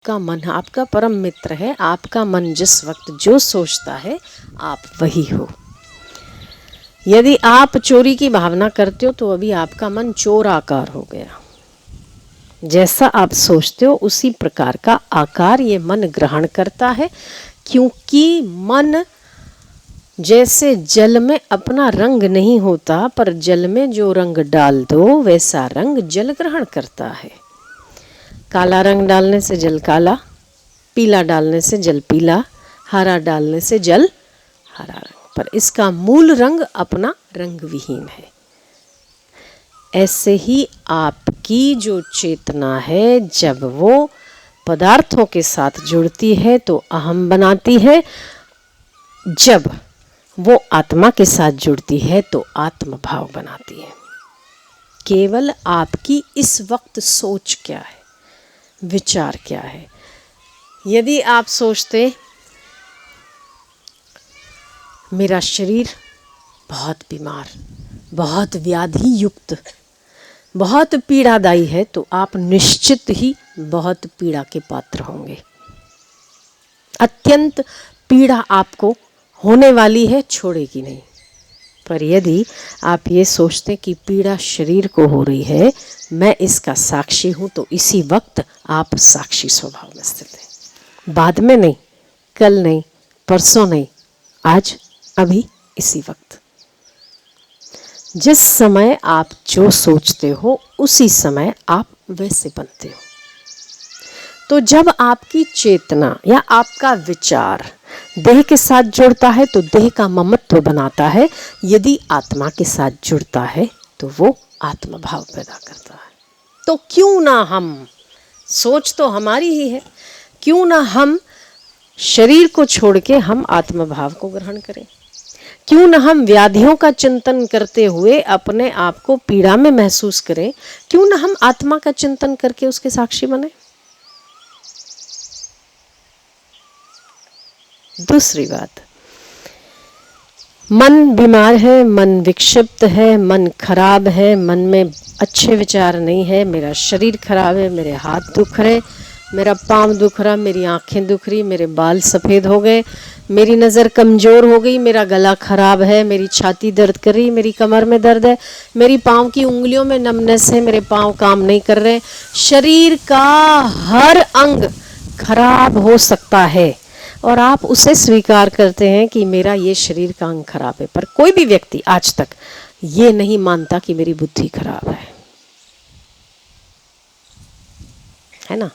आपका मन आपका परम मित्र है। आपका मन जिस वक्त जो सोचता है आप वही हो। यदि आप चोरी की भावना करते हो तो अभी आपका मन चोर आकार हो गया। जैसा आप सोचते हो उसी प्रकार का आकार ये मन ग्रहण करता है, क्योंकि मन जैसे जल में अपना रंग नहीं होता, पर जल में जो रंग डाल दो वैसा रंग जल ग्रहण करता है। काला रंग डालने से जल काला, पीला डालने से जल पीला, हरा डालने से जल हरा रंग, पर इसका मूल रंग अपना रंग विहीन है। ऐसे ही आपकी जो चेतना है, जब वो पदार्थों के साथ जुड़ती है तो अहम बनाती है, जब वो आत्मा के साथ जुड़ती है तो आत्म भाव बनाती है। केवल आपकी इस वक्त सोच क्या है, विचार क्या है। यदि आप सोचते मेरा शरीर बहुत बीमार, बहुत व्याधि युक्त, बहुत पीड़ादायी है, तो आप निश्चित ही बहुत पीड़ा के पात्र होंगे। अत्यंत पीड़ा आपको होने वाली है, छोड़ेगी नहीं। पर यदि आप ये सोचते कि पीड़ा शरीर को हो रही है, मैं इसका साक्षी हूँ, तो इसी वक्त आप साक्षी स्वभाव में स्थित हैं। बाद में नहीं, कल नहीं, परसों नहीं, आज अभी इसी वक्त। जिस समय आप जो सोचते हो उसी समय आप वैसे बनते हो। तो जब आपकी चेतना या आपका विचार देह के साथ जुड़ता है तो देह का ममत्व बनाता है। यदि आत्मा के साथ जुड़ता है तो वो आत्म भाव पैदा करता है। तो क्यों ना हम, सोच तो हमारी ही है, क्यों ना हम शरीर को छोड़ के हम आत्म भाव को ग्रहण करें। क्यों न हम व्याधियों का चिंतन करते हुए अपने आप को पीड़ा में महसूस करें। क्यों न हम आत्मा का चिंतन करके उसके साक्षी बने। दूसरी बात, मन बीमार है, मन विक्षिप्त है, मन खराब है, मन में अच्छे विचार नहीं है, मेरा शरीर खराब है, मेरे हाथ दुख रहे, मेरा पाँव दुख रहा, मेरी आंखें दुख रही, मेरे बाल सफ़ेद हो गए, मेरी नज़र कमज़ोर हो गई, मेरा गला खराब है, मेरी छाती दर्द कर रही, मेरी कमर में दर्द है, मेरी पाँव की उंगलियों में नमनेस है, मेरे पाँव काम नहीं कर रहे। शरीर का हर अंग खराब हो सकता है और आप उसे स्वीकार करते हैं कि मेरा ये शरीर का अंग खराब है। पर कोई भी व्यक्ति आज तक ये नहीं मानता कि मेरी बुद्धि खराब है ना।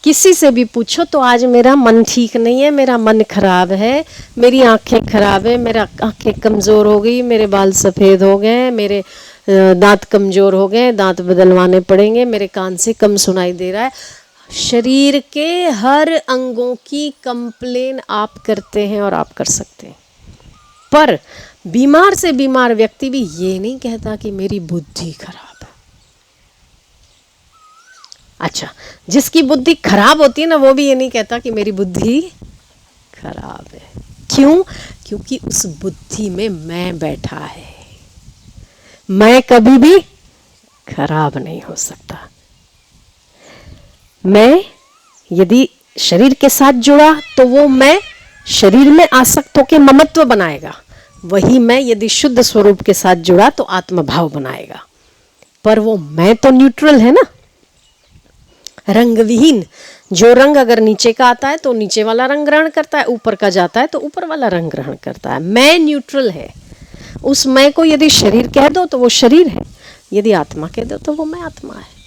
किसी से भी पूछो तो आज मेरा मन ठीक नहीं है, मेरा मन खराब है, मेरी आंखें खराब है, मेरा आंखें कमज़ोर हो गई, मेरे बाल सफ़ेद हो गए, मेरे दांत कमज़ोर हो गए, दांत बदलवाने पड़ेंगे, मेरे कान से कम सुनाई दे रहा है। शरीर के हर अंगों की कंप्लेन आप करते हैं और आप कर सकते हैं। पर बीमार से बीमार व्यक्ति भी ये नहीं कहता कि मेरी बुद्धि खराब है। अच्छा, जिसकी बुद्धि खराब होती है ना, वो भी ये नहीं कहता कि मेरी बुद्धि खराब है। क्यों? क्योंकि उस बुद्धि में मैं बैठा है। मैं कभी भी खराब नहीं हो सकता। मैं यदि शरीर के साथ जुड़ा तो वो मैं शरीर में आसक्त होकर ममत्व बनाएगा। वही मैं यदि शुद्ध स्वरूप के साथ जुड़ा तो आत्मभाव बनाएगा। पर वो मैं तो न्यूट्रल है ना, रंग विहीन। जो रंग अगर नीचे का आता है तो नीचे वाला रंग ग्रहण करता है, ऊपर का जाता है तो ऊपर वाला रंग ग्रहण करता है। मैं न्यूट्रल है। उस मैं को यदि शरीर कह दो तो वो शरीर है, यदि आत्मा कह दो तो वो मैं आत्मा है।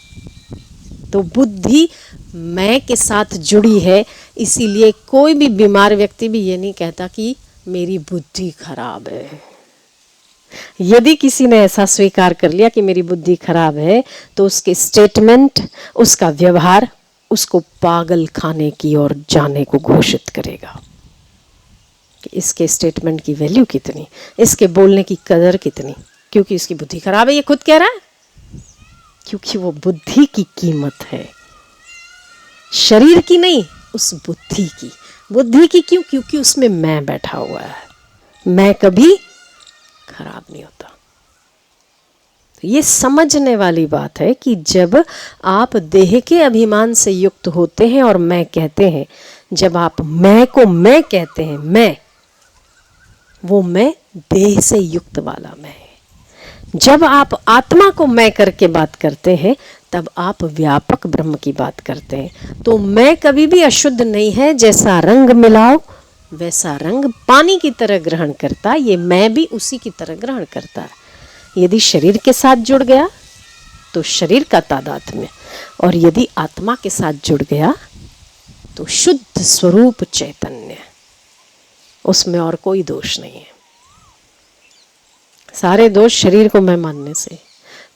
तो बुद्धि मैं के साथ जुड़ी है, इसीलिए कोई भी बीमार व्यक्ति भी ये नहीं कहता कि मेरी बुद्धि खराब है। यदि किसी ने ऐसा स्वीकार कर लिया कि मेरी बुद्धि खराब है, तो उसके स्टेटमेंट, उसका व्यवहार उसको पागल खाने की ओर जाने को घोषित करेगा कि इसके स्टेटमेंट की वैल्यू कितनी, इसके बोलने की कदर कितनी। क्योंकि इसकी बुद्धि खराब है, ये खुद कह रहा है। क्योंकि वो बुद्धि की कीमत है, शरीर की नहीं, उस बुद्धि की। बुद्धि की क्यों? क्योंकि उसमें मैं बैठा हुआ है। मैं कभी खराब नहीं होता। तो ये समझने वाली बात है कि जब आप देह के अभिमान से युक्त होते हैं और मैं कहते हैं, जब आप मैं को मैं कहते हैं, मैं, वो मैं देह से युक्त वाला मैं है। जब आप आत्मा को मैं करके बात करते हैं तब आप व्यापक ब्रह्म की बात करते हैं। तो मैं कभी भी अशुद्ध नहीं है। जैसा रंग मिलाओ वैसा रंग पानी की तरह ग्रहण करता, ये मैं भी उसी की तरह ग्रहण करता है। यदि शरीर के साथ जुड़ गया तो शरीर का तादात्म्य, और यदि आत्मा के साथ जुड़ गया तो शुद्ध स्वरूप चैतन्य, उसमें और कोई दोष नहीं है। सारे दोष शरीर को मैं मानने से।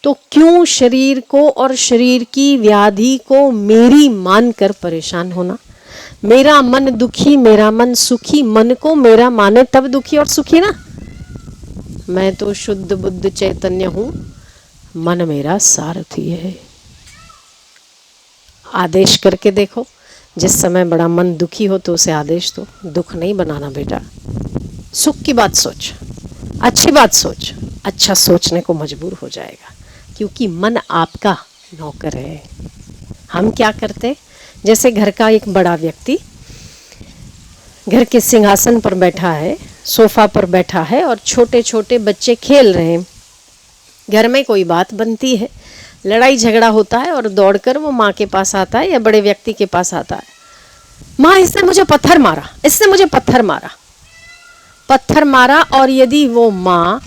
तो क्यों शरीर को और शरीर की व्याधि को मेरी मानकर परेशान होना? मेरा मन दुखी, मेरा मन सुखी, मन को मेरा माने तब दुखी और सुखी ना। मैं तो शुद्ध बुद्ध चैतन्य हूं, मन मेरा सारथी है। आदेश करके देखो, जिस समय बड़ा मन दुखी हो तो उसे आदेश दो, दुख नहीं बनाना बेटा, सुख की बात सोच, अच्छी बात सोच, अच्छा सोचने को मजबूर हो जाएगा, क्योंकि मन आपका नौकर है। हम क्या करते, जैसे घर का एक बड़ा व्यक्ति घर के सिंहासन पर बैठा है, सोफा पर बैठा है और छोटे छोटे बच्चे खेल रहे हैं। घर में कोई बात बनती है, लड़ाई झगड़ा होता है और दौड़कर वो माँ के पास आता है या बड़े व्यक्ति के पास आता है। माँ, इसने मुझे पत्थर मारा, इसने मुझे पत्थर मारा, पत्थर मारा। और यदि वो माँ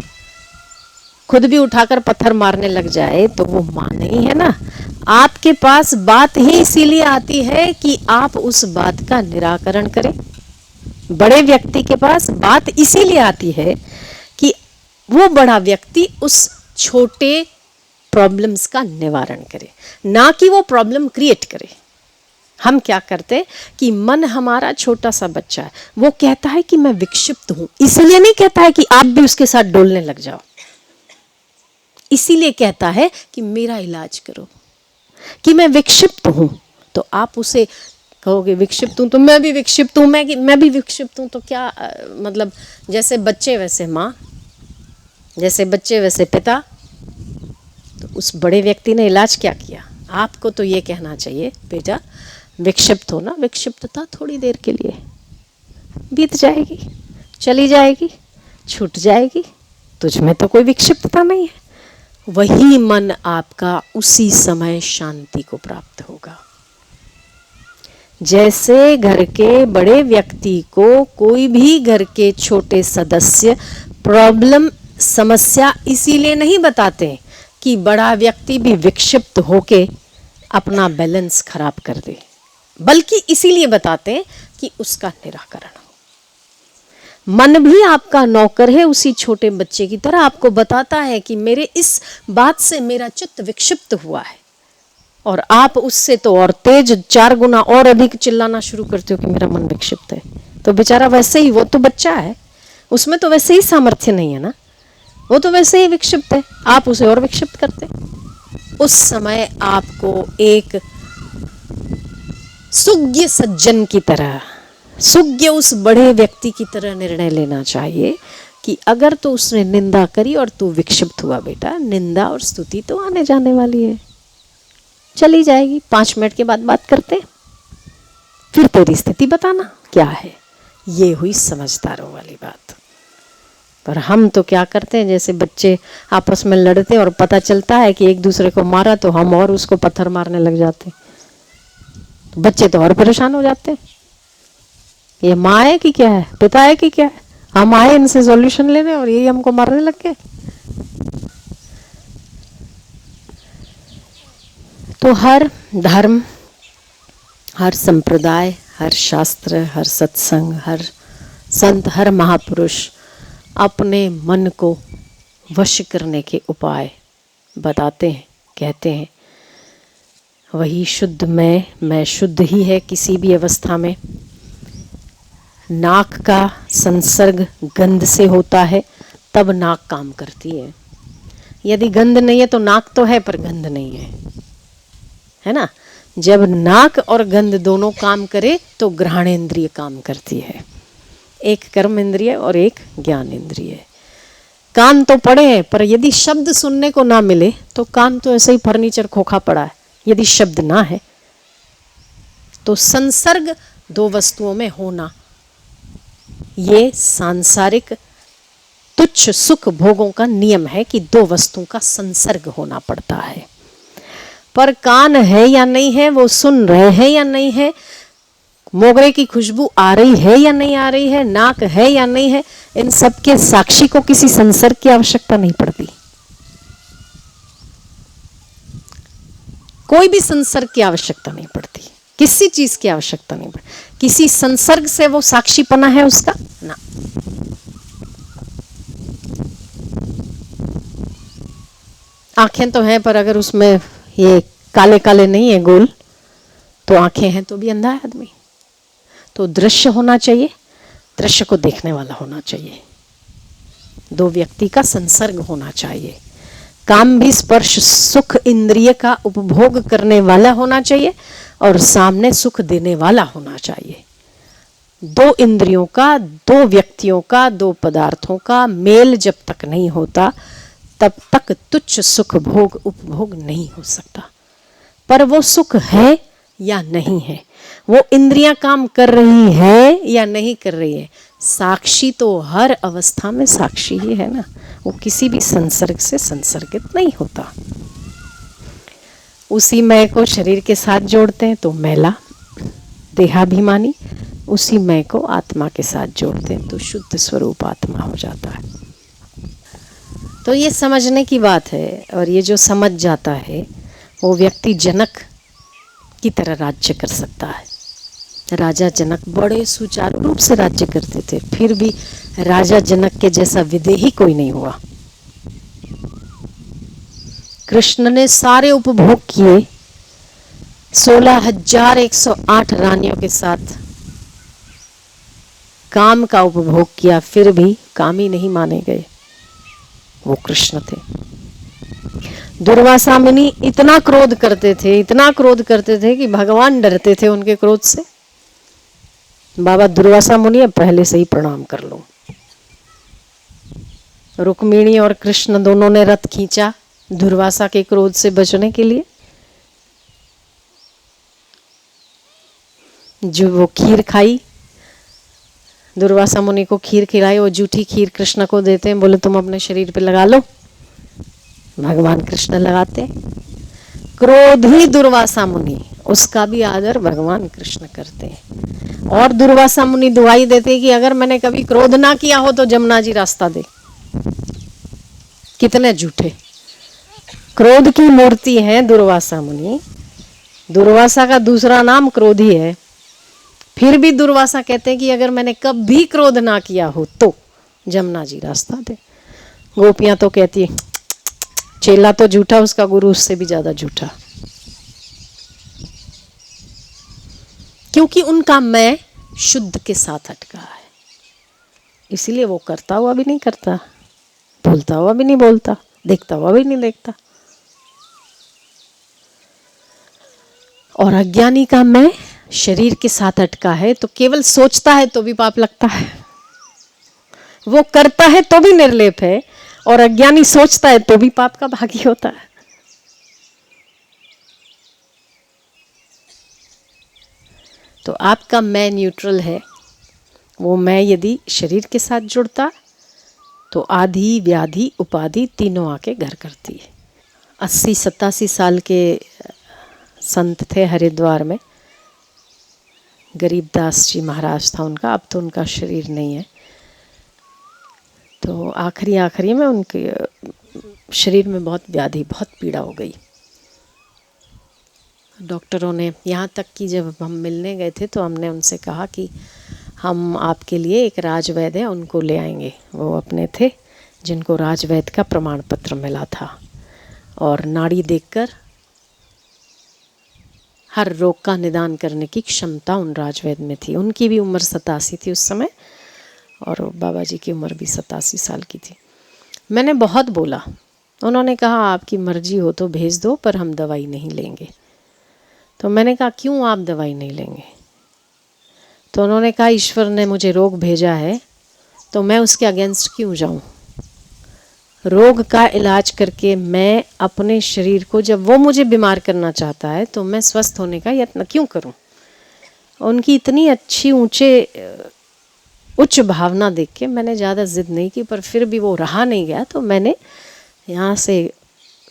खुद भी उठाकर पत्थर मारने लग जाए तो वो माँ नहीं है ना। आपके पास बात ही इसीलिए आती है कि आप उस बात का निराकरण करें। बड़े व्यक्ति के पास बात इसीलिए आती है कि वो बड़ा व्यक्ति उस छोटे प्रॉब्लम्स का निवारण करे, ना कि वो प्रॉब्लम क्रिएट करे। हम क्या करते कि मन हमारा छोटा सा बच्चा है, वो कहता है कि मैं विक्षिप्त हूं, इसलिए नहीं कहता है कि आप भी उसके साथ डोलने लग जाओ, इसीलिए कहता है कि मेरा इलाज करो, कि मैं विक्षिप्त हूं। तो आप उसे कहोगे विक्षिप्त हूं तो मैं भी विक्षिप्त हूं, मैं भी विक्षिप्त हूं, तो क्या मतलब जैसे बच्चे वैसे माँ, जैसे बच्चे वैसे पिता। तो उस बड़े व्यक्ति ने इलाज क्या किया? आपको तो ये कहना चाहिए, बेटा विक्षिप्त हो ना, विक्षिप्तता थोड़ी देर के लिए बीत जाएगी, चली जाएगी, छूट जाएगी, तुझ में तो कोई विक्षिप्तता नहीं है। वही मन आपका उसी समय शांति को प्राप्त होगा। जैसे घर के बड़े व्यक्ति को कोई भी घर के छोटे सदस्य प्रॉब्लम समस्या इसीलिए नहीं बताते कि बड़ा व्यक्ति भी विक्षिप्त होके अपना बैलेंस खराब कर दे, बल्कि इसीलिए बताते हैं कि उसका निराकरण हो। मन भी आपका नौकर है, उसी छोटे बच्चे की तरह आपको बताता है कि मेरे इस बात से मेरा चित्त विक्षिप्त हुआ है, और आप उससे तो और तेज 4 गुना और अधिक चिल्लाना शुरू करते हो कि मेरा मन विक्षिप्त है। तो बेचारा वैसे ही, वो तो बच्चा है, उसमें तो वैसे ही सामर्थ्य नहीं है ना, वो तो वैसे ही विक्षिप्त है, आप उसे और विक्षिप्त करते। उस समय आपको एक सुज्ञ सज्जन की तरह, सुज्ञ उस बड़े व्यक्ति की तरह निर्णय लेना चाहिए कि अगर तो उसने निंदा करी और तू विक्षिप्त हुआ, बेटा निंदा और स्तुति तो आने जाने वाली है, चली जाएगी, 5 मिनट के बाद बात करते, फिर तेरी स्थिति बताना क्या है। ये हुई समझदारों वाली बात। पर हम तो क्या करते हैं, जैसे बच्चे आपस में लड़ते और पता चलता है कि एक दूसरे को मारा तो हम और उसको पत्थर मारने लग जाते, तो बच्चे तो और परेशान हो जाते हैं। ये माँ है कि क्या है, पिता है कि क्या है, हम आए इनसे सॉल्यूशन लेने और यही हमको मारने लग गए। तो हर धर्म, हर संप्रदाय, हर शास्त्र, हर सत्संग, हर संत, हर महापुरुष अपने मन को वश करने के उपाय बताते हैं, कहते हैं। वही शुद्ध मैं शुद्ध ही है किसी भी अवस्था में। नाक का संसर्ग गंध से होता है तब नाक काम करती है। यदि गंध नहीं है तो नाक तो है पर गंध नहीं है ना। जब नाक और गंध दोनों काम करे तो घ्राणेन्द्रिय काम करती है, एक कर्म इंद्रिय और एक ज्ञान इंद्रिय। कान तो पड़े हैं, पर यदि शब्द सुनने को ना मिले तो कान तो ऐसे ही फर्नीचर खोखा पड़ा है। यदि शब्द ना है तो संसर्ग दो वस्तुओं में होना, ये सांसारिक तुच्छ सुख भोगों का नियम है कि दो वस्तुओं का संसर्ग होना पड़ता है। पर कान है या नहीं है, वो सुन रहे हैं या नहीं है, मोगरे की खुशबू आ रही है या नहीं आ रही है, नाक है या नहीं है, इन सब के साक्षी को किसी संसर्ग की आवश्यकता नहीं पड़ती। कोई भी संसर्ग की आवश्यकता नहीं पड़ती, किसी चीज की आवश्यकता नहीं पड़ती। किसी संसर्ग से वो साक्षीपना है उसका ना। आंखें तो हैं, पर अगर उसमें ये काले काले नहीं है गोल, तो आंखें हैं तो भी अंधा है आदमी। तो दृश्य होना चाहिए, दृश्य को देखने वाला होना चाहिए, दो व्यक्ति का संसर्ग होना चाहिए। काम भी स्पर्श सुख इंद्रिय का उपभोग करने वाला होना चाहिए और सामने सुख देने वाला होना चाहिए। दो इंद्रियों का, दो व्यक्तियों का, दो पदार्थों का मेल जब तक नहीं होता तब तक तुच्छ सुख भोग उपभोग नहीं हो सकता। पर वो सुख है या नहीं है, वो इंद्रियां काम कर रही है या नहीं कर रही है, साक्षी तो हर अवस्था में साक्षी ही है ना। वो किसी भी संसर्ग से संसर्गित नहीं होता। उसी मय को शरीर के साथ जोड़ते हैं तो मैला देहाभिमानी, उसी मय को आत्मा के साथ जोड़ते हैं तो शुद्ध स्वरूप आत्मा हो जाता है। तो ये समझने की बात है, और ये जो समझ जाता है वो व्यक्ति जनक की तरह राज्य कर सकता है। राजा जनक बड़े सुचारू रूप से राज्य करते थे, फिर भी राजा जनक के जैसा विदेही कोई नहीं हुआ। कृष्ण ने सारे उपभोग किए, 16,108 रानियों के साथ काम का उपभोग किया, फिर भी कामी नहीं माने गए। वो कृष्ण थे। दुर्वासा मुनि इतना क्रोध करते थे, इतना क्रोध करते थे कि भगवान डरते थे उनके क्रोध से। बाबा दुर्वासा मुनि अब पहले से ही प्रणाम कर लो। रुक्मिणी और कृष्ण दोनों ने रथ खींचा दुर्वासा के क्रोध से बचने के लिए। जो वो खीर खाई, दुर्वासा मुनि को खीर खिलाई, वो जूठी खीर कृष्ण को देते हैं, बोले तुम अपने शरीर पे लगा लो। भगवान कृष्ण लगाते। क्रोधी दुर्वासा मुनि, उसका भी आदर भगवान कृष्ण करते हैं। और दुर्वासा मुनि दुआई देते कि अगर मैंने कभी क्रोध ना किया हो तो जमुना जी रास्ता दे। कितने झूठे, क्रोध की मूर्ति है दुर्वासा मुनि। दुर्वासा का दूसरा नाम क्रोधी है, फिर भी दुर्वासा कहते हैं कि अगर मैंने कभी क्रोध ना किया हो तो जमुना जी रास्ता दे। गोपियां तो कहती है चेला तो झूठा, उसका गुरु उससे भी ज्यादा झूठा, क्योंकि उनका मैं शुद्ध के साथ अटका है। इसीलिए वो करता हुआ भी नहीं करता, बोलता हुआ भी नहीं बोलता, देखता हुआ भी नहीं देखता। और अज्ञानी का मैं शरीर के साथ अटका है, तो केवल सोचता है तो भी पाप लगता है, वो करता है तो भी निर्लेप है, और अज्ञानी सोचता है तो भी पाप का भागी होता है। तो आपका मैं न्यूट्रल है। वो मैं यदि शरीर के साथ जुड़ता तो आधि व्याधि उपाधि तीनों आके घर करती है। 80-87 साल के संत थे हरिद्वार में, गरीबदास जी महाराज था उनका, अब तो उनका शरीर नहीं है। तो आखिरी में उनके शरीर में बहुत व्याधि, बहुत पीड़ा हो गई। डॉक्टरों ने, यहाँ तक कि जब हम मिलने गए थे तो हमने उनसे कहा कि हम आपके लिए एक राजवैद्य है उनको ले आएंगे। वो अपने थे जिनको राजवैद्य का प्रमाण पत्र मिला था, और नाड़ी देखकर हर रोग का निदान करने की क्षमता उन राजवैद्य में थी। उनकी भी उम्र 87 थी उस समय, और बाबा जी की उम्र भी 87 साल की थी। मैंने बहुत बोला, उन्होंने कहा आपकी मर्जी हो तो भेज दो, पर हम दवाई नहीं लेंगे। तो मैंने कहा क्यों आप दवाई नहीं लेंगे? तो उन्होंने कहा ईश्वर ने मुझे रोग भेजा है तो मैं उसके अगेंस्ट क्यों जाऊं। रोग का इलाज करके मैं अपने शरीर को, जब वो मुझे बीमार करना चाहता है तो मैं स्वस्थ होने का यत्न क्यों करूं? उनकी इतनी अच्छी उच्च भावना देख के मैंने ज़्यादा जिद नहीं की, पर फिर भी वो रहा नहीं गया तो मैंने यहाँ से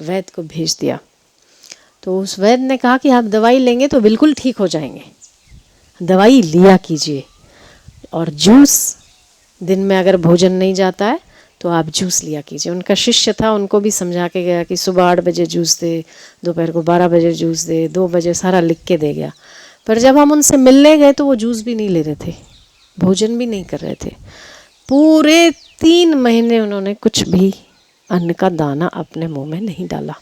वैद्य को भेज दिया। तो उस वैद्य ने कहा कि आप दवाई लेंगे तो बिल्कुल ठीक हो जाएंगे, दवाई लिया कीजिए, और जूस, दिन में अगर भोजन नहीं जाता है तो आप जूस लिया कीजिए। उनका शिष्य था, उनको भी समझा के गया कि सुबह 8 बजे जूस दे, दोपहर को 12 बजे जूस दे, 2 बजे, सारा लिख के दे गया। पर जब हम उनसे मिलने गए तो वो जूस भी नहीं ले रहे थे, भोजन भी नहीं कर रहे थे। पूरे 3 महीने उन्होंने कुछ भी अन्न का दाना अपने मुंह में नहीं डाला।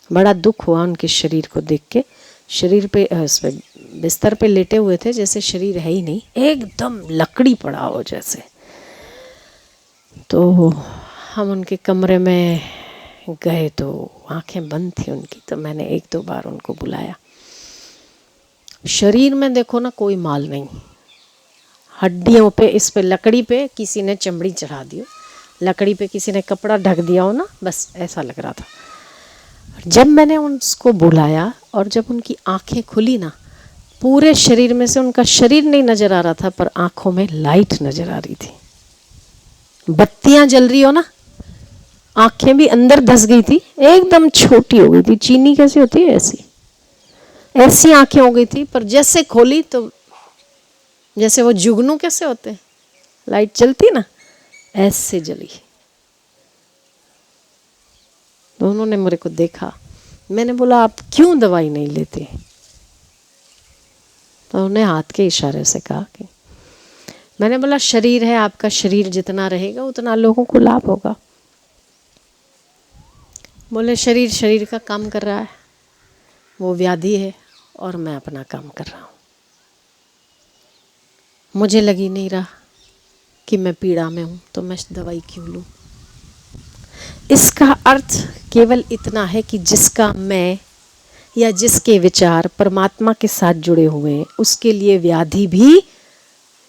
बड़ा दुख हुआ उनके शरीर को देख के। शरीर पे बिस्तर पे लेटे हुए थे, जैसे शरीर है ही नहीं, एकदम लकड़ी पड़ा हो जैसे। तो हम उनके कमरे में गए तो आंखें बंद थी उनकी, तो मैंने 1-2 बार उनको बुलाया। शरीर में देखो ना कोई माल नहीं, हड्डियों पे, इस पे लकड़ी पे किसी ने चमड़ी चढ़ा दी हो, लकड़ी पे किसी ने कपड़ा ढक दिया हो ना, बस ऐसा लग रहा था। जब मैंने उसको बुलाया और जब उनकी आंखें खुली ना, पूरे शरीर में से उनका शरीर नहीं नजर आ रहा था, पर आंखों में लाइट नजर आ रही थी, बत्तियां जल रही हो ना, आंखें भी अंदर धस गई थी, एकदम छोटी हो गई थी, चीनी कैसी होती है ऐसी ऐसी आंखें हो गई थी। पर जैसे खोली तो जैसे वो जुगनू कैसे होते हैं, लाइट जलती ना, ऐसे जली। तो उन्होंने मेरे को देखा, मैंने बोला आप क्यों दवाई नहीं लेते? तो उन्होंने हाथ के इशारे से कहा कि, मैंने बोला शरीर है आपका, शरीर जितना रहेगा उतना लोगों को लाभ होगा। बोले शरीर शरीर का काम कर रहा है, वो व्याधि है और मैं अपना काम कर रहा हूँ। मुझे लगी नहीं रहा कि मैं पीड़ा में हूँ तो मैं दवाई क्यों लूँ। इसका अर्थ केवल इतना है कि जिसका मैं या जिसके विचार परमात्मा के साथ जुड़े हुए हैं, उसके लिए व्याधि भी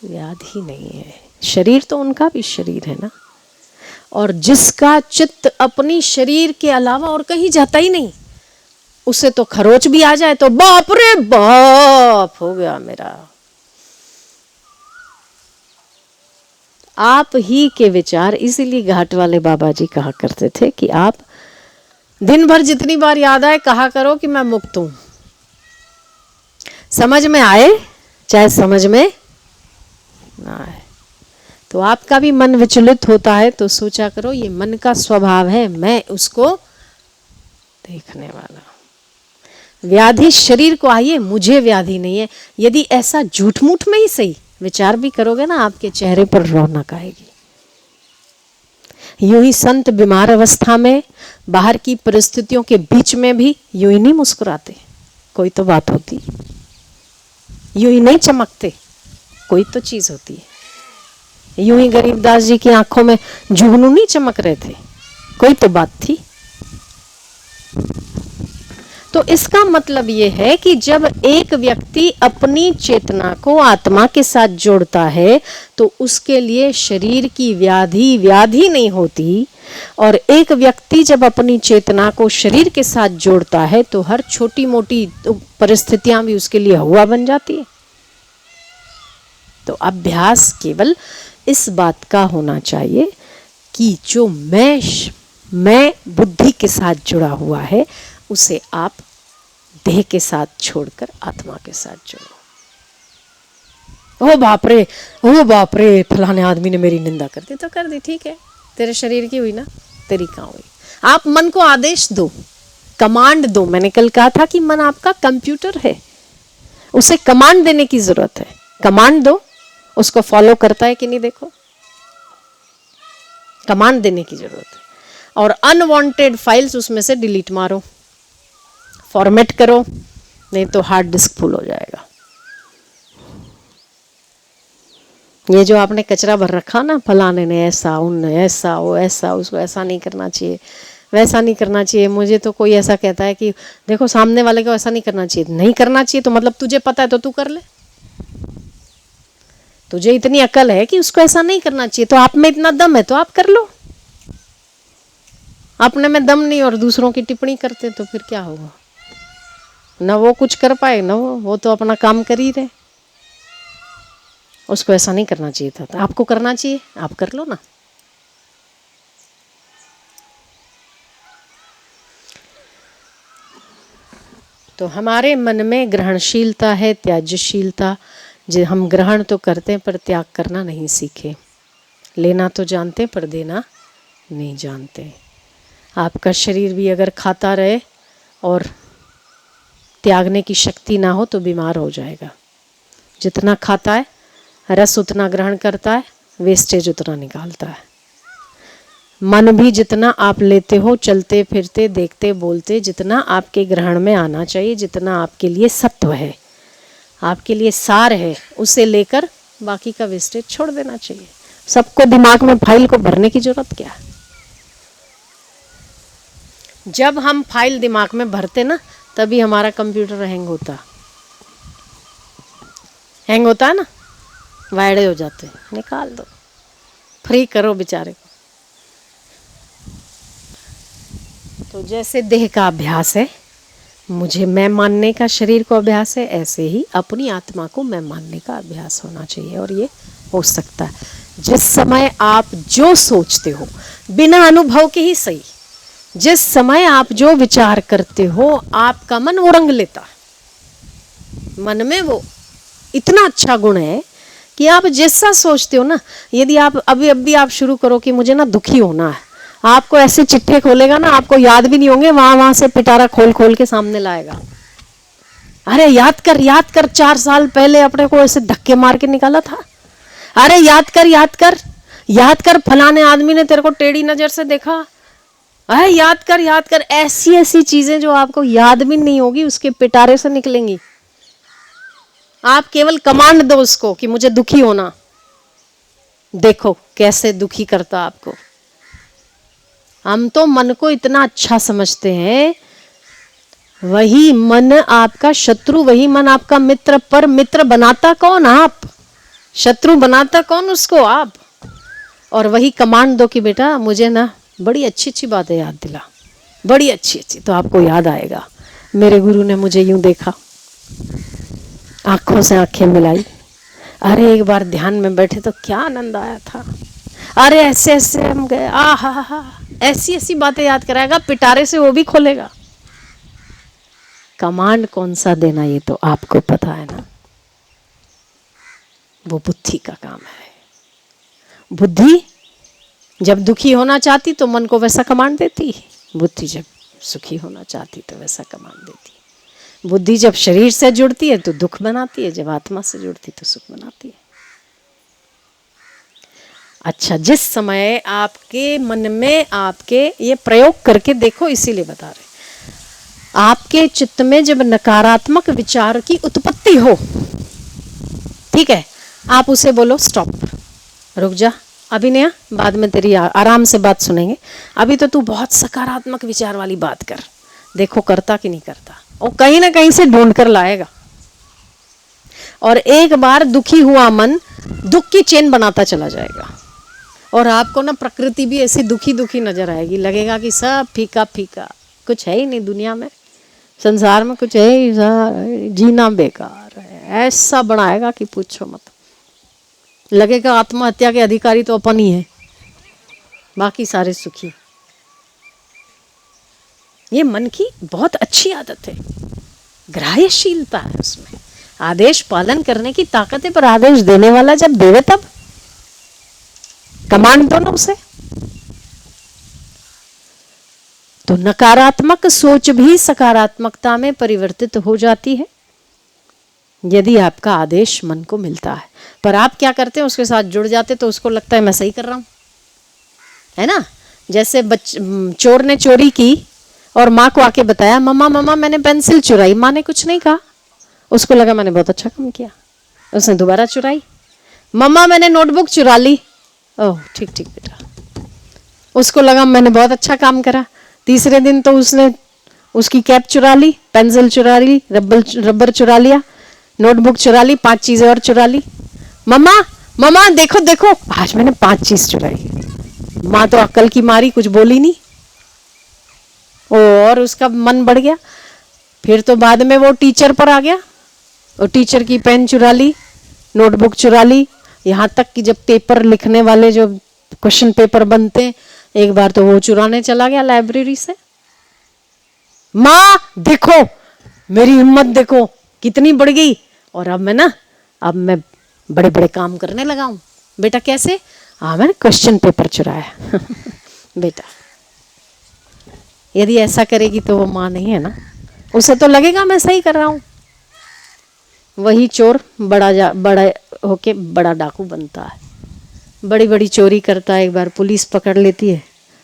व्याधि नहीं है। शरीर तो उनका भी शरीर है ना। और जिसका चित्त अपनी शरीर के अलावा और कहीं जाता ही नहीं, उसे तो खरोच भी आ जाए तो बाप रे बाप हो गया मेरा। आप ही के विचार, इसीलिए घाट वाले बाबा जी कहा करते थे कि आप दिन भर जितनी बार याद आए कहा करो कि मैं मुक्त हूं। समझ में आए चाहे समझ में ना आए, तो आपका भी मन विचलित होता है तो सोचा करो ये मन का स्वभाव है, मैं उसको देखने वाला। व्याधि शरीर को आइए, मुझे व्याधि नहीं है। यदि ऐसा झूठ मूठ में ही सही विचार भी करोगे ना, आपके चेहरे पर रौनक आएगी। यूं ही संत बीमार अवस्था में, बाहर की परिस्थितियों के बीच में भी यूं ही नहीं मुस्कुराते, कोई तो बात होती। यूं ही नहीं चमकते, कोई तो चीज होती है। यूं ही गरीबदास जी की आंखों में जुगनू नहीं चमक रहे थे, कोई तो बात थी। तो इसका मतलब ये है कि जब एक व्यक्ति अपनी चेतना को आत्मा के साथ जोड़ता है तो उसके लिए शरीर की व्याधि व्याधि नहीं होती। और एक व्यक्ति जब अपनी चेतना को शरीर के साथ जोड़ता है तो हर छोटी मोटी परिस्थितियां भी उसके लिए हुआ बन जाती है। तो अभ्यास केवल इस बात का होना चाहिए कि जो मैं बुद्धि के साथ जुड़ा हुआ है उसे आप देह के साथ छोड़कर आत्मा के साथ जोड़ो। ओ बाप रे फलाने आदमी ने मेरी निंदा कर दी, तो कर दी, ठीक है, तेरे शरीर की हुई ना, तेरी कहाँ हुई। आप मन को आदेश दो, कमांड दो। मैंने कल कहा था कि मन आपका कंप्यूटर है, उसे कमांड देने की जरूरत है। कमांड दो, उसको फॉलो करता है कि नहीं देखो, कमांड देने की जरूरत है। और अनवांटेड फाइल्स उसमें से डिलीट मारो, फॉर्मेट करो, नहीं तो हार्ड डिस्क फुल हो जाएगा। ये जो आपने कचरा भर रखा ना, फलाने ने ऐसा, उनने ऐसा, वो ऐसा, उसको ऐसा नहीं करना चाहिए, वैसा नहीं करना चाहिए। मुझे तो कोई ऐसा कहता है कि देखो सामने वाले को ऐसा नहीं करना चाहिए, नहीं करना चाहिए तो मतलब तुझे पता है तो तू कर ले। तुझे इतनी अकल है कि उसको ऐसा नहीं करना चाहिए, तो आप में इतना दम है तो आप कर लो। अपने में दम नहीं और दूसरों की टिप्पणी करते तो फिर क्या होगा? ना वो कुछ कर पाए ना वो तो अपना काम कर ही रहे। उसको ऐसा नहीं करना चाहिए था। तो आपको करना चाहिए, आप कर लो ना। तो हमारे मन में ग्रहणशीलता है, त्याज्यशीलता। जो हम ग्रहण तो करते हैं पर त्याग करना नहीं सीखे। लेना तो जानते पर देना नहीं जानते। आपका शरीर भी अगर खाता रहे और त्यागने की शक्ति ना हो तो बीमार हो जाएगा। जितना खाता है रस उतना ग्रहण करता है, वेस्टेज उतना निकालता है। मन भी जितना आप लेते हो, चलते फिरते देखते बोलते, जितना आपके ग्रहण में आना चाहिए, जितना आपके लिए सत्व है, आपके लिए सार है, उसे लेकर बाकी का वेस्टेज छोड़ देना चाहिए। सबको दिमाग में फाइल को भरने की जरूरत क्या है? जब हम फाइल दिमाग में भरते ना तभी हमारा कंप्यूटर हैंग होता है ना, वायड़े हो जाते। निकाल दो, फ्री करो बेचारे को। तो जैसे देह का अभ्यास है, मुझे मैं मानने का शरीर को अभ्यास है, ऐसे ही अपनी आत्मा को मैं मानने का अभ्यास होना चाहिए। और ये हो सकता है जिस समय आप जो सोचते हो, बिना अनुभव के ही सही, जिस समय आप जो विचार करते हो आपका मन वो रंग लेता है। मन में वो इतना अच्छा गुण है कि आप जैसा सोचते हो ना, यदि आप अभी आप शुरू करो कि मुझे ना दुखी होना है, आपको ऐसे चिट्ठे खोलेगा ना, आपको याद भी नहीं होंगे, वहां से पिटारा खोल खोल के सामने लाएगा। अरे याद कर 4 साल पहले अपने को ऐसे धक्के मार के निकाला था। अरे याद कर फलाने आदमी ने तेरे को टेढ़ी नजर से देखा। अरे याद कर ऐसी ऐसी चीजें जो आपको याद भी नहीं होगी, उसके पिटारे से निकलेंगी। आप केवल कमांड दो उसको कि मुझे दुखी होना, देखो कैसे दुखी करता आपको। हम तो मन को इतना अच्छा समझते हैं, वही मन आपका शत्रु, वही मन आपका मित्र। पर मित्र बनाता कौन? आप। शत्रु बनाता कौन? उसको आप। और वही कमांड दो कि बेटा मुझे ना बड़ी अच्छी अच्छी बातें याद दिला, बड़ी अच्छी अच्छी, तो आपको याद आएगा मेरे गुरु ने मुझे यूं देखा, आंखों से आंखें मिलाई। अरे एक बार ध्यान में बैठे तो क्या आनंद आया था। अरे ऐसे ऐसे हम गए, हा, ऐसी ऐसी बातें याद कराएगा, पिटारे से वो भी खोलेगा। कमांड कौन सा देना ये तो आपको पता है ना, वो बुद्धि का काम है। बुद्धि जब दुखी होना चाहती तो मन को वैसा कमांड देती, बुद्धि जब सुखी होना चाहती तो वैसा कमांड देती। बुद्धि जब शरीर से जुड़ती है तो दुख बनाती है, जब आत्मा से जुड़ती तो सुख बनाती है। अच्छा, जिस समय आपके मन में, आपके ये प्रयोग करके देखो, इसीलिए बता रहे, आपके चित्त में जब नकारात्मक विचार की उत्पत्ति हो, ठीक है, आप उसे बोलो स्टॉप, रुक जा, अभी नहीं, बाद में तेरी आराम से बात सुनेंगे, अभी तो तू बहुत सकारात्मक विचार वाली बात कर, देखो करता कि नहीं करता। और कहीं ना कहीं से ढूंढ कर लाएगा। और एक बार दुखी हुआ मन दुख की चेन बनाता चला जाएगा, और आपको ना प्रकृति भी ऐसी दुखी दुखी नजर आएगी, लगेगा कि सब फीका फीका, कुछ है ही नहीं दुनिया में, संसार में कुछ है ही, जीना बेकार है, ऐसा बनाएगा कि पूछो मत। लगेगा आत्महत्या के अधिकारी तो अपन ही है, बाकी सारे सुखी। ये मन की बहुत अच्छी आदत है, ग्राह्यशीलता है उसमें, आदेश पालन करने की ताकत है, पर आदेश देने वाला जब देवे तब कमांड दो ना उसे। तो नकारात्मक सोच भी सकारात्मकता में परिवर्तित हो जाती है यदि आपका आदेश मन को मिलता है। पर आप क्या करते हैं, उसके साथ जुड़ जाते तो उसको लगता है मैं सही कर रहा हूं, है ना। जैसे चोर ने चोरी की और माँ को आके बताया, मम्मा मैंने पेंसिल चुराई, माँ ने कुछ नहीं कहा, उसको लगा मैंने बहुत अच्छा काम किया, उसने दोबारा चुराई। मम्मा मैंने नोटबुक चुरा ली, ओह ठीक बेटा, उसको लगा मैंने बहुत अच्छा काम करा। तीसरे दिन तो उसने उसकी कैप चुरा ली, पेंसिल चुरा ली, रबर चुरा लिया, नोटबुक चुरा ली, 5 चीजें और चुरा ली। मम्मा देखो आज मैंने 5 चीज चुराई। माँ तो अक्ल की मारी कुछ बोली नहीं, और उसका मन बढ़ गया। फिर तो बाद में वो टीचर पर आ गया, और टीचर की पेन चुरा ली, नोटबुक चुरा ली, यहाँ तक कि जब पेपर लिखने वाले जो क्वेश्चन पेपर बनते हैं, एक बार तो वो चुराने चला गया लाइब्रेरी से। माँ देखो मेरी हिम्मत देखो कितनी बढ़ गई, और अब मैं बड़े बड़े काम करने लगा हूं। बेटा कैसे? हाँ मैंने क्वेश्चन पेपर चुराया। बेटा यदि ऐसा करेगी तो वो माँ नहीं है ना, उसे तो लगेगा मैं सही कर रहा हूं। वही चोर बड़ा होके बड़ा डाकू बनता है, बड़ी बड़ी चोरी करता है, एक बार पुलिस पकड़ लेती है,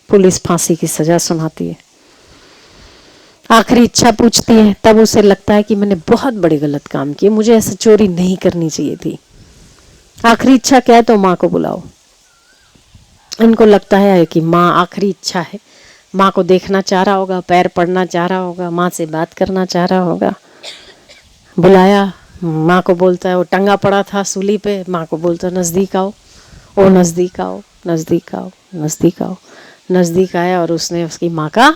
पुलिस फांसी की सजा सुनाती है। आखिरी इच्छा पूछती है, तब उसे लगता है कि मैंने बहुत बड़े गलत काम किए, मुझे ऐसा चोरी नहीं करनी चाहिए थी। आखिरी इच्छा क्या है? तो माँ को बुलाओ। इनको लगता है कि माँ आखिरी इच्छा है, माँ को देखना चाह रहा होगा, पैर पड़ना चाह रहा होगा, माँ से बात करना चाह रहा होगा। बुलाया, माँ को बोलता है, वो टंगा पड़ा था सूली पे, माँ को बोलता है नज़दीक आओ। ओ नज़दीक आओ, नज़दीक आओ, नज़दीक आओ। नज़दीक आया और उसने उसकी माँ का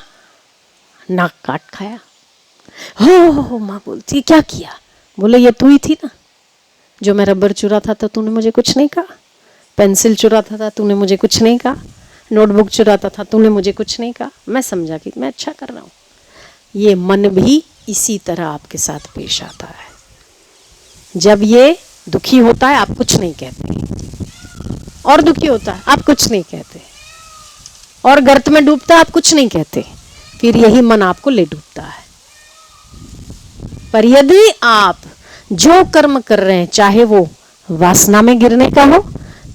नाक काट खाया। हो माँ बोलती क्या किया? बोले ये तू ही थी ना जो मैं रबर चुरा था तो तूने मुझे कुछ नहीं कहा, पेंसिल चुराता था तूने मुझे कुछ नहीं कहा, नोटबुक चुराता था तूने मुझे कुछ नहीं कहा। मैं समझा कि मैं अच्छा कर रहा हूँ। ये मन भी इसी तरह आपके साथ पेश आता है। जब ये दुखी होता है आप कुछ नहीं कहते, और दुखी होता है आप कुछ नहीं कहते, और गर्त में डूबता है आप कुछ नहीं कहते, फिर यही मन आपको ले डूबता है। पर यदि आप जो कर्म कर रहे हैं, चाहे वो वासना में गिरने का हो,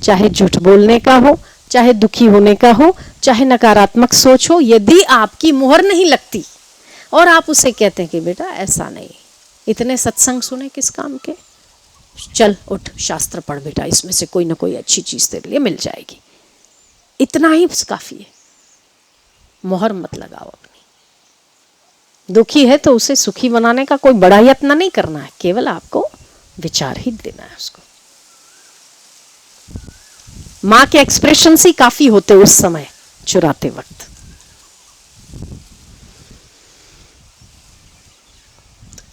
चाहे झूठ बोलने का हो, चाहे दुखी होने का हो, चाहे नकारात्मक सोच हो, यदि आपकी मुहर नहीं लगती और आप उसे कहते हैं कि बेटा ऐसा नहीं, इतने सत्संग सुने किस काम के, चल उठ शास्त्र पढ़ बेटा, इसमें से कोई ना कोई अच्छी चीज तेरे लिए मिल जाएगी, इतना ही काफी है। मोहर मत लगाओ अपनी। दुखी है तो उसे सुखी बनाने का कोई बड़ा यत्न नहीं करना है, केवल आपको विचार ही देना है उसको। मां के एक्सप्रेशंस ही काफी होते उस समय चुराते वक्त।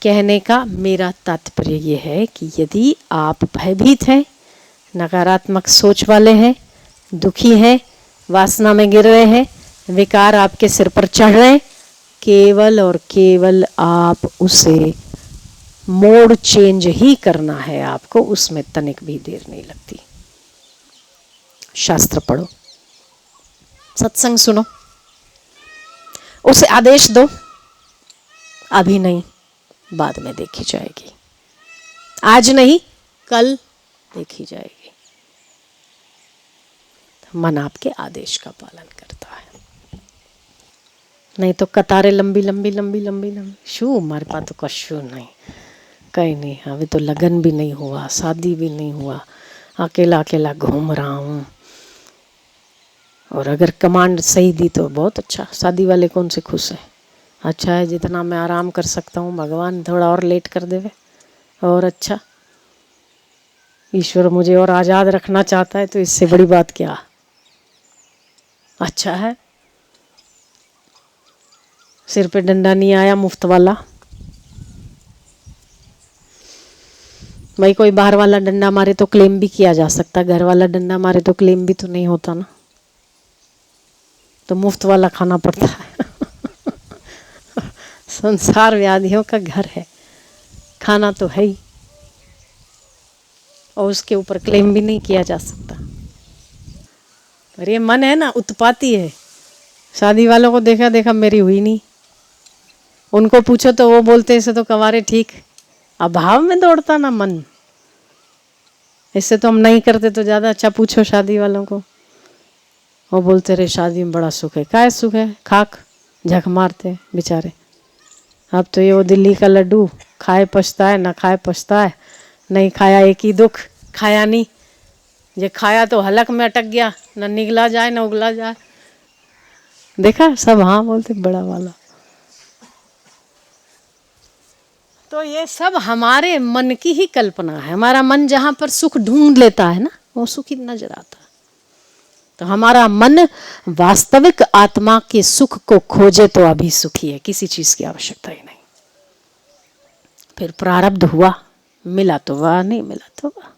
कहने का मेरा तात्पर्य यह है कि यदि आप भयभीत हैं, नकारात्मक सोच वाले हैं, दुखी हैं, वासना में गिर रहे हैं, विकार आपके सिर पर चढ़ रहे हैं, केवल और केवल आप उसे मोड चेंज ही करना है आपको, उसमें तनिक भी देर नहीं लगती। शास्त्र पढ़ो, सत्संग सुनो, उसे आदेश दो, अभी नहीं बाद में देखी जाएगी, आज नहीं कल देखी जाएगी। मन आपके आदेश का पालन करता है, नहीं तो कतारें लंबी लंबी लंबी लंबी लंबी शू हमारे पास तो कशू नहीं, कहीं नहीं, अभी तो लगन भी नहीं हुआ, शादी भी नहीं हुआ, अकेला अकेला घूम रहा हूँ। और अगर कमांड सही दी तो बहुत अच्छा, शादी वाले कौन से खुश हैं, अच्छा है जितना मैं आराम कर सकता हूँ, भगवान थोड़ा और लेट कर देवे और अच्छा, ईश्वर मुझे और आज़ाद रखना चाहता है तो इससे बड़ी बात क्या, अच्छा है। सिर पे डंडा नहीं आया मुफ्त वाला, भाई कोई बाहर वाला डंडा मारे तो क्लेम भी किया जा सकता, घर वाला डंडा मारे तो क्लेम भी तो नहीं होता ना, तो मुफ्त वाला खाना पड़ता है। संसार व्याधियों का घर है, खाना तो है ही, और उसके ऊपर क्लेम भी नहीं किया जा सकता। पर ये मन है ना उत्पाती है, शादी वालों को देखा देखा मेरी हुई नहीं, उनको पूछो तो वो बोलते इसे तो कंवारे ठीक, अभाव में दौड़ता ना मन, इससे तो हम नहीं करते तो ज़्यादा अच्छा। पूछो शादी वालों को, वो बोलते रहे शादी में बड़ा सुख है, क्या सुख है, खाक झक मारते बेचारे। अब तो ये वो दिल्ली का लड्डू, खाए पछताए ना खाए पछताए, नहीं खाया एक ही दुख, खाया नहीं, ये खाया तो हलक में अटक गया, न निगला जाए न उगला जाए, देखा सब हाँ बोलते बड़ा वाला। तो ये सब हमारे मन की ही कल्पना है, हमारा मन जहाँ पर सुख ढूंढ लेता है ना वो सुखी नजर आता है। तो हमारा मन वास्तविक आत्मा के सुख को खोजे तो अभी सुखी है, किसी चीज की आवश्यकता ही नहीं। फिर प्रारब्ध हुआ, मिला तो वाह, नहीं मिला तो वाह।